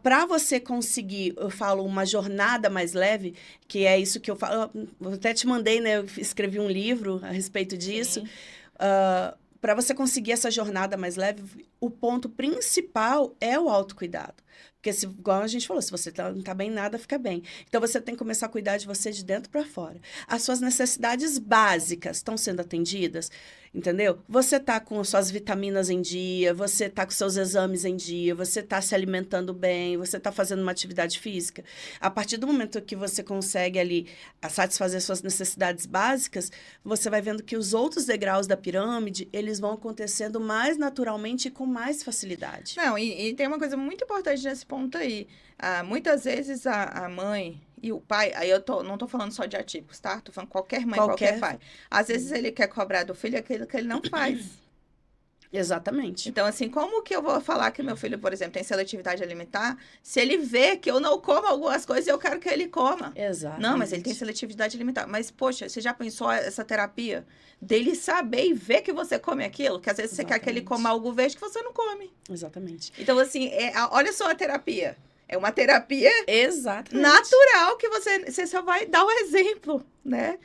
Para você conseguir, eu falo, uma jornada mais leve, que é isso que eu falo, eu até te mandei, né? Eu escrevi um livro a respeito disso. Para você conseguir essa jornada mais leve, o ponto principal é o autocuidado. Porque, igual a gente falou, se você não tá bem, nada fica bem. Então, você tem que começar a cuidar de você de dentro para fora. As suas necessidades básicas estão sendo atendidas, entendeu? Você tá com suas vitaminas em dia, você tá com seus exames em dia, você tá se alimentando bem, você tá fazendo uma atividade física. A partir do momento que você consegue ali satisfazer suas necessidades básicas, você vai vendo que os outros degraus da pirâmide, eles vão acontecendo mais naturalmente e com mais facilidade. Não, e tem uma coisa muito importante nesse ponto aí. Muitas vezes a mãe e o pai, aí não tô falando só de atípicos, tá? Tô falando qualquer mãe, qualquer pai. Às vezes ele quer cobrar do filho aquilo que ele não faz. Exatamente. Então, assim, como que eu vou falar que meu filho, por exemplo, tem seletividade alimentar, se ele vê que eu não como algumas coisas e eu quero que ele coma? Exatamente. Não, mas ele tem seletividade alimentar. Mas, poxa, você já pensou essa terapia dele saber e ver que você come aquilo? Que às vezes você quer que ele coma algo verde que você não come. Exatamente. Então, assim, olha só a terapia. É uma terapia Exatamente. natural que você só vai dar o exemplo, né?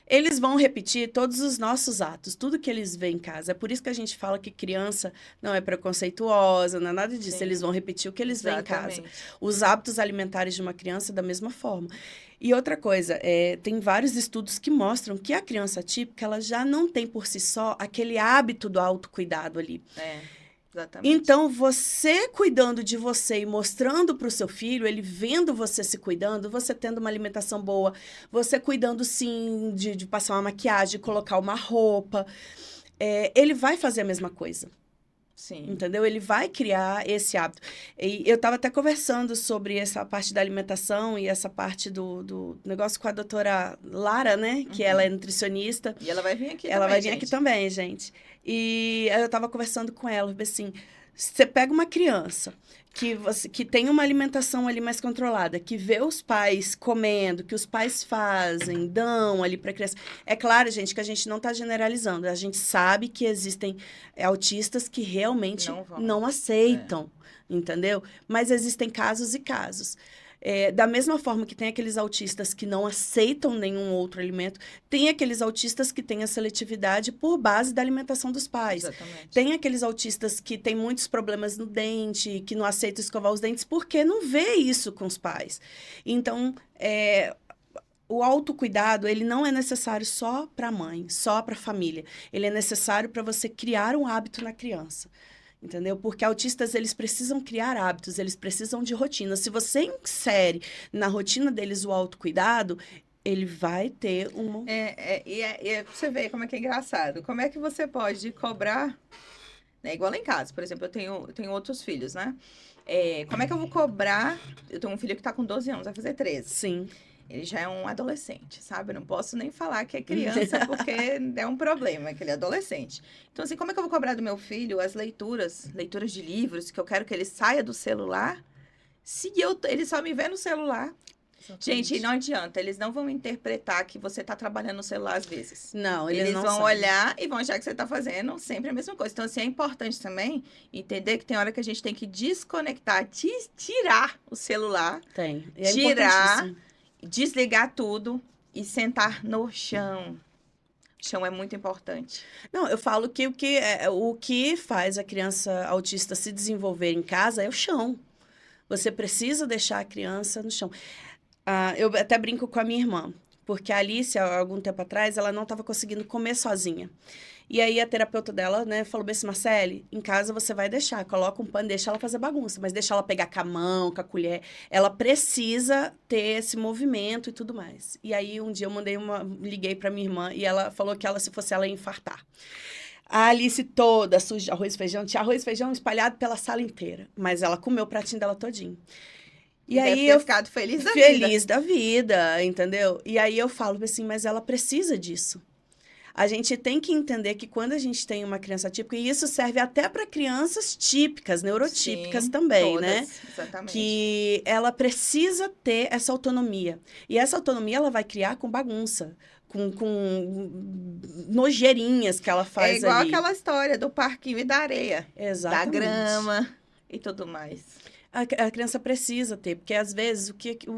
Eles vão repetir todos os nossos atos, tudo que eles veem em casa. É por isso que a gente fala que criança não é preconceituosa, não é nada disso. Sim. Eles vão repetir o que eles veem em casa. Exatamente. Os hábitos alimentares de uma criança da mesma forma. E outra coisa, tem vários estudos que mostram que a criança típica, ela já não tem por si só aquele hábito do autocuidado ali. Exatamente. Então, você cuidando de você e mostrando para o seu filho, ele vendo você se cuidando, você tendo uma alimentação boa, você cuidando, sim, de passar uma maquiagem, de colocar uma roupa, ele vai fazer a mesma coisa. Sim. Entendeu? Ele vai criar esse hábito. E eu estava até conversando sobre essa parte da alimentação e essa parte do negócio com a doutora Lara, né? Que ela é nutricionista. E ela vai vir aqui Ela também, vai vir gente. aqui também, gente. E eu estava conversando com ela, assim, você pega uma criança que tem uma alimentação ali mais controlada, que vê os pais comendo, que os pais fazem, dão ali para a criança. É claro, gente, que a gente não está generalizando. A gente sabe que existem autistas que realmente não aceitam, entendeu? Mas existem casos e casos. Da mesma forma que tem aqueles autistas que não aceitam nenhum outro alimento, tem aqueles autistas que têm a seletividade por base da alimentação dos pais. Exatamente. Tem aqueles autistas que têm muitos problemas no dente, que não aceitam escovar os dentes, porque não vê isso com os pais. Então, o autocuidado, ele não é necessário só para a mãe, só para a família. Ele é necessário para você criar um hábito na criança. Entendeu? Porque autistas, eles precisam criar hábitos, eles precisam de rotina. Se você insere na rotina deles o autocuidado, ele vai ter uma... Você vê como é que é engraçado. Como é que você pode cobrar... Né? Igual lá em casa, por exemplo, eu tenho outros filhos, né? Como é que eu vou cobrar... Eu tenho um filho que tá com 12 anos, vai fazer 13. Sim. Ele já é um adolescente, sabe? Eu não posso nem falar que é criança, porque é um problema, que ele é adolescente. Então, assim, como é que eu vou cobrar do meu filho as leituras de livros, que eu quero que ele saia do celular, se ele só me vê no celular? Exatamente. Gente, não adianta, eles não vão interpretar que você está trabalhando no celular às vezes. Não, eles não vão sabem. olhar e vão achar que você está fazendo sempre a mesma coisa. Então, assim, é importante também entender que tem hora que a gente tem que desconectar, tirar o celular. Tem. Tirar... Desligar tudo e sentar no chão. O chão é muito importante. Não, eu falo que o que faz a criança autista se desenvolver em casa é o chão. Você precisa deixar a criança no chão. Eu até brinco com a minha irmã, porque a Alice, há algum tempo atrás, ela não estava conseguindo comer sozinha. E aí a terapeuta dela, né, falou bem assim, Marcele, em casa você vai deixar, coloca um pano, deixa ela fazer bagunça, mas deixa ela pegar com a mão, com a colher. Ela precisa ter esse movimento e tudo mais. E aí um dia eu liguei para minha irmã e ela falou que se fosse ela ia infartar. A Alice toda suja de arroz e feijão, tinha arroz e feijão espalhado pela sala inteira, mas ela comeu o pratinho dela todinho. E aí eu ficado feliz da vida. Feliz da vida, entendeu? E aí eu falo assim, mas ela precisa disso. A gente tem que entender que quando a gente tem uma criança típica, e isso serve até para crianças típicas, neurotípicas também, todas, né? Exatamente. Que ela precisa ter essa autonomia. E essa autonomia ela vai criar com bagunça, com nojeirinhas que ela faz ali. É igual aquela história do parquinho e da areia. Exatamente. Da grama e tudo mais. a criança precisa ter, porque às vezes o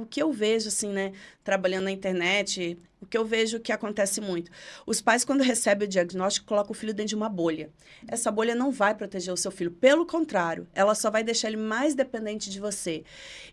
que eu vejo, assim, né, trabalhando na internet, o que eu vejo que acontece muito, os pais, quando recebem o diagnóstico, colocam o filho dentro de uma bolha. Essa bolha não vai proteger o seu filho, pelo contrário, ela só vai deixar ele mais dependente de você.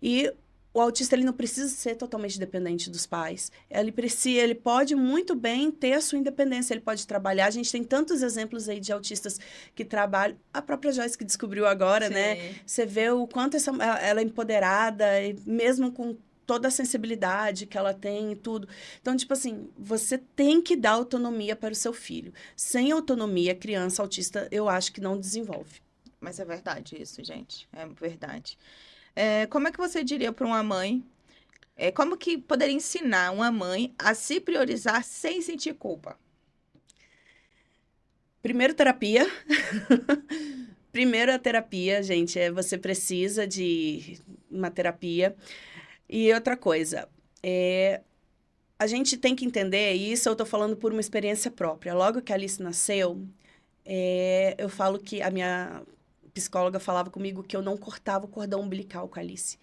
E o autista, ele não precisa ser totalmente dependente dos pais. Ele pode muito bem ter a sua independência, ele pode trabalhar. A gente tem tantos exemplos aí de autistas que trabalham. A própria Joyce que descobriu agora, Sim. né? Você vê o quanto ela é empoderada, e mesmo com toda a sensibilidade que ela tem e tudo. Então, tipo assim, você tem que dar autonomia para o seu filho. Sem autonomia, criança autista, eu acho que não desenvolve. Mas é verdade isso, gente. É verdade. Como é que você diria para uma mãe, como que poderia ensinar uma mãe a se priorizar sem sentir culpa? Primeiro, terapia. Primeiro, a terapia, gente, você precisa de uma terapia. E outra coisa, a gente tem que entender, e isso eu tô falando por uma experiência própria. Logo que a Alice nasceu, eu falo que a minha psicóloga falava comigo que eu não cortava o cordão umbilical com a Alice.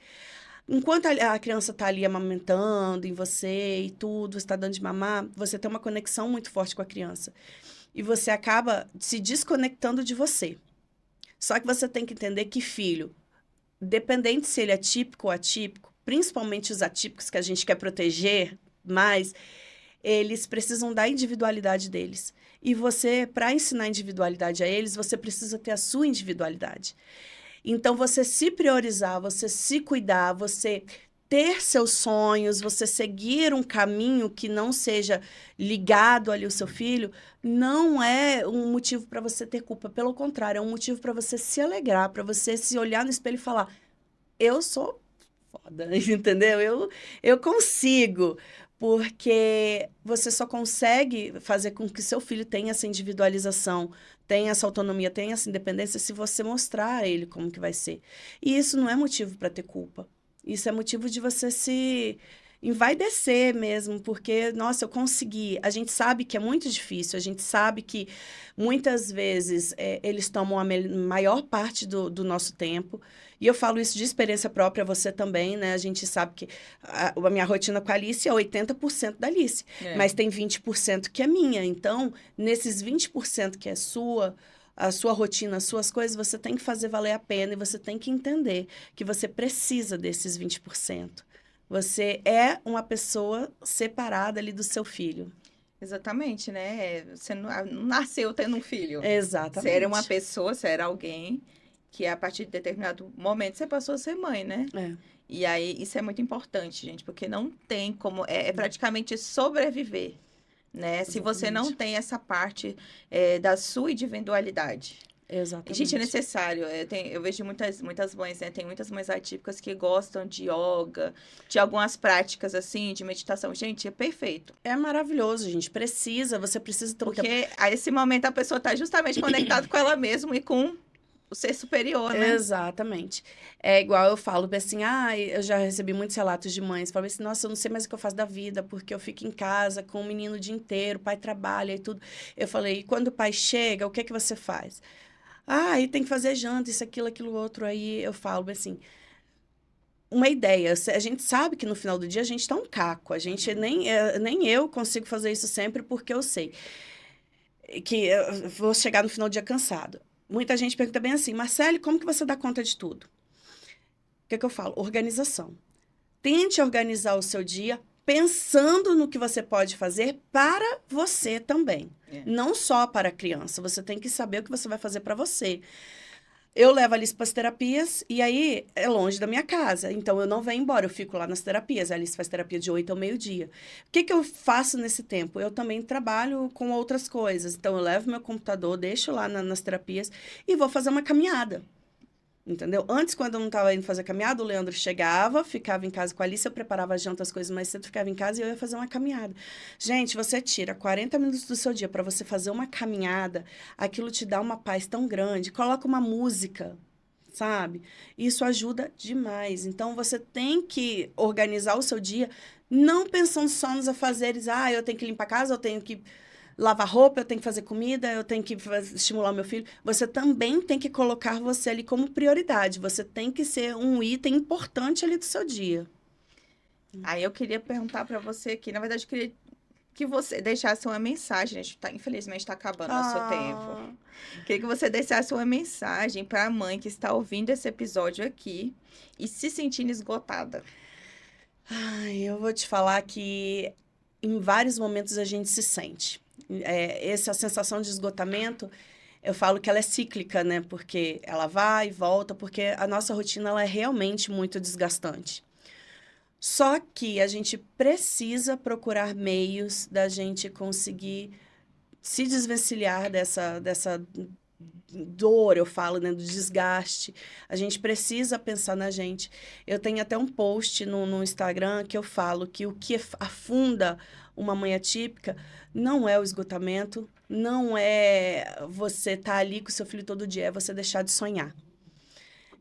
Enquanto a criança tá ali amamentando em você e tudo, está dando de mamar, você tem uma conexão muito forte com a criança. E você acaba se desconectando de você. Só que você tem que entender que filho, dependente se ele é típico ou atípico, principalmente os atípicos que a gente quer proteger mais, eles precisam da individualidade deles. E você, para ensinar individualidade a eles, você precisa ter a sua individualidade. Então, você se priorizar, você se cuidar, você ter seus sonhos, você seguir um caminho que não seja ligado ali ao seu filho, não é um motivo para você ter culpa. Pelo contrário, é um motivo para você se alegrar, para você se olhar no espelho e falar: eu sou foda, entendeu? Eu consigo. Porque você só consegue fazer com que seu filho tenha essa individualização, tenha essa autonomia, tenha essa independência, se você mostrar a ele como que vai ser. E isso não é motivo para ter culpa. Isso é motivo de você se envaidecer mesmo, porque, nossa, eu consegui. A gente sabe que é muito difícil, a gente sabe que muitas vezes eles tomam a maior parte do nosso tempo. E eu falo isso de experiência própria, você também, né? A gente sabe que a minha rotina com a Alice é 80% da Alice, mas tem 20% que é minha. Então, nesses 20% que é sua, a sua rotina, as suas coisas, você tem que fazer valer a pena e você tem que entender que você precisa desses 20%. Você é uma pessoa separada ali do seu filho. Exatamente, né? Você não nasceu tendo um filho. Exatamente. Você era uma pessoa, você era alguém que a partir de determinado momento você passou a ser mãe, né? E aí, isso é muito importante, gente, porque não tem como... É praticamente sobreviver, né? Se você não tem essa parte da sua individualidade. Exatamente. Gente, é necessário. Eu vejo muitas mães, né? Tem muitas mães atípicas que gostam de yoga, de algumas práticas, assim, de meditação. Gente, é perfeito. É maravilhoso, gente. Você precisa ter um tempo. Porque a esse momento a pessoa está justamente conectada com ela mesma e com o ser superior, né? Exatamente. É igual eu falo assim, eu já recebi muitos relatos de mães, falam assim, nossa, eu não sei mais o que eu faço da vida, porque eu fico em casa com o menino o dia inteiro, o pai trabalha e tudo. Eu falei, e quando o pai chega, o que é que você faz? Aí tem que fazer janta, isso, aquilo, outro. Aí eu falo assim, uma ideia, a gente sabe que no final do dia a gente tá um caco, a gente nem eu consigo fazer isso sempre porque eu sei que eu vou chegar no final do dia cansado. Muita gente pergunta bem assim, Marcele, como que você dá conta de tudo? O que é que eu falo? Organização. Tente organizar o seu dia pensando no que você pode fazer para você também. Não só para a criança. Você tem que saber o que você vai fazer para você. Eu levo a Alice para as terapias e aí é longe da minha casa. Então, eu não venho embora, eu fico lá nas terapias. A Alice faz terapia de 8 ao meio-dia. O que eu faço nesse tempo? Eu também trabalho com outras coisas. Então, eu levo meu computador, deixo lá nas terapias e vou fazer uma caminhada. Entendeu? Antes, quando eu não estava indo fazer caminhada, o Leandro chegava, ficava em casa com a Alice, eu preparava a janta, as coisas mais cedo, ficava em casa e eu ia fazer uma caminhada. Gente, você tira 40 minutos do seu dia para você fazer uma caminhada, aquilo te dá uma paz tão grande. Coloca uma música, sabe? Isso ajuda demais. Então, você tem que organizar o seu dia, não pensando só nos afazeres. Eu tenho que limpar a casa, eu tenho que... lavar roupa, eu tenho que fazer comida, eu tenho que estimular o meu filho. Você também tem que colocar você ali como prioridade. Você tem que ser um item importante ali do seu dia. Aí eu queria perguntar para você aqui, na verdade, eu queria que você deixasse uma mensagem. A gente infelizmente está acabando o nosso tempo. Queria que você deixasse uma mensagem para a mãe que está ouvindo esse episódio aqui e se sentindo esgotada. Ai, eu vou te falar que em vários momentos a gente se sente. Essa sensação de esgotamento, eu falo que ela é cíclica, né? Porque ela vai e volta, porque a nossa rotina ela é realmente muito desgastante. Só que a gente precisa procurar meios da gente conseguir se desvencilhar dessa dor, eu falo, né, do desgaste. A gente precisa pensar na gente. Eu tenho até um post no Instagram que eu falo que o que afunda uma mãe atípica não é o esgotamento, não é você estar ali com seu filho todo dia, é você deixar de sonhar.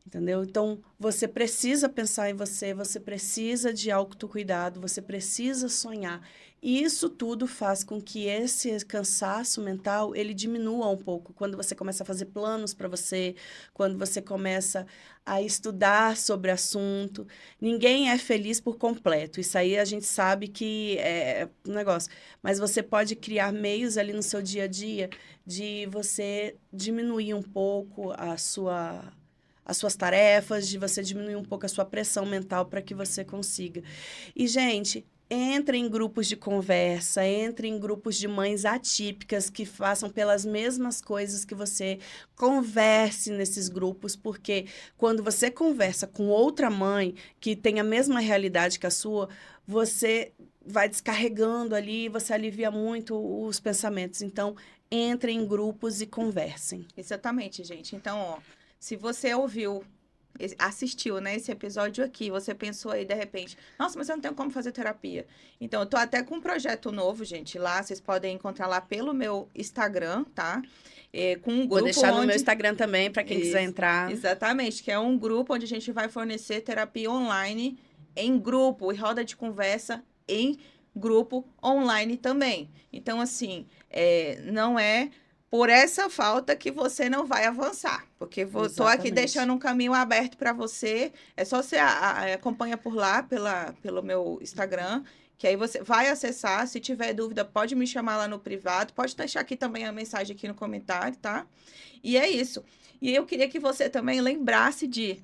Entendeu? Então, você precisa pensar em você, você precisa de autocuidado, você precisa sonhar. E isso tudo faz com que esse cansaço mental, ele diminua um pouco. Quando você começa a fazer planos para você, quando você começa a estudar sobre assunto. Ninguém é feliz por completo. Isso aí a gente sabe que é um negócio. Mas você pode criar meios ali no seu dia a dia de você diminuir um pouco as suas tarefas, de você diminuir um pouco a sua pressão mental para que você consiga. E, gente, entre em grupos de conversa, entre em grupos de mães atípicas que façam pelas mesmas coisas que você. Converse nesses grupos, porque quando você conversa com outra mãe que tem a mesma realidade que a sua, você vai descarregando ali, você alivia muito os pensamentos. Então, entre em grupos e conversem. Exatamente, gente. Então, ó, se você assistiu, né, esse episódio aqui, você pensou aí de repente, nossa, mas eu não tenho como fazer terapia. Então, eu tô até com um projeto novo, gente, lá, vocês podem encontrar lá pelo meu Instagram, tá? Com um grupo Vou deixar no onde... meu Instagram também, para quem quiser entrar. Exatamente, que é um grupo onde a gente vai fornecer terapia online em grupo e roda de conversa em grupo online também. Então, assim, não é por essa falta que você não vai avançar, porque estou aqui deixando um caminho aberto para você. É só você acompanha por lá, pelo meu Instagram, que aí você vai acessar. Se tiver dúvida, pode me chamar lá no privado, pode deixar aqui também a mensagem aqui no comentário, tá? E é isso. E eu queria que você também lembrasse de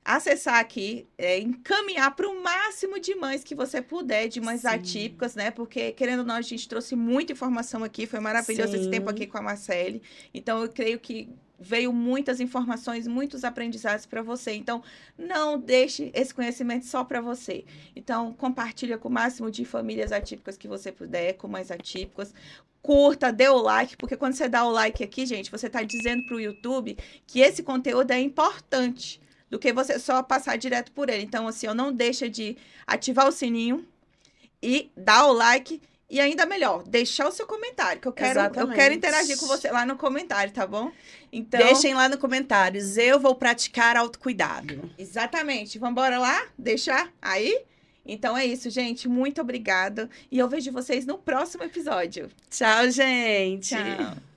acessar aqui, encaminhar para o máximo de mães que você puder, de mães atípicas, né? Porque, querendo ou não, a gente trouxe muita informação aqui, foi maravilhoso esse tempo aqui com a Marcele. Então, eu creio que veio muitas informações, muitos aprendizados para você. Então, não deixe esse conhecimento só para você. Então, compartilha com o máximo de famílias atípicas que você puder, com mães atípicas. Curta, dê o like, porque quando você dá o like aqui, gente, você está dizendo para o YouTube que esse conteúdo é importante, do que você só passar direto por ele. Então, assim, não deixa de ativar o sininho e dar o like. E ainda melhor, deixar o seu comentário, que eu quero interagir com você lá no comentário, tá bom? Então, deixem lá nos comentários. Eu vou praticar autocuidado. Exatamente. Vamos embora lá? Deixar aí? Então é isso, gente. Muito obrigada. E eu vejo vocês no próximo episódio. Tchau, gente. Tchau.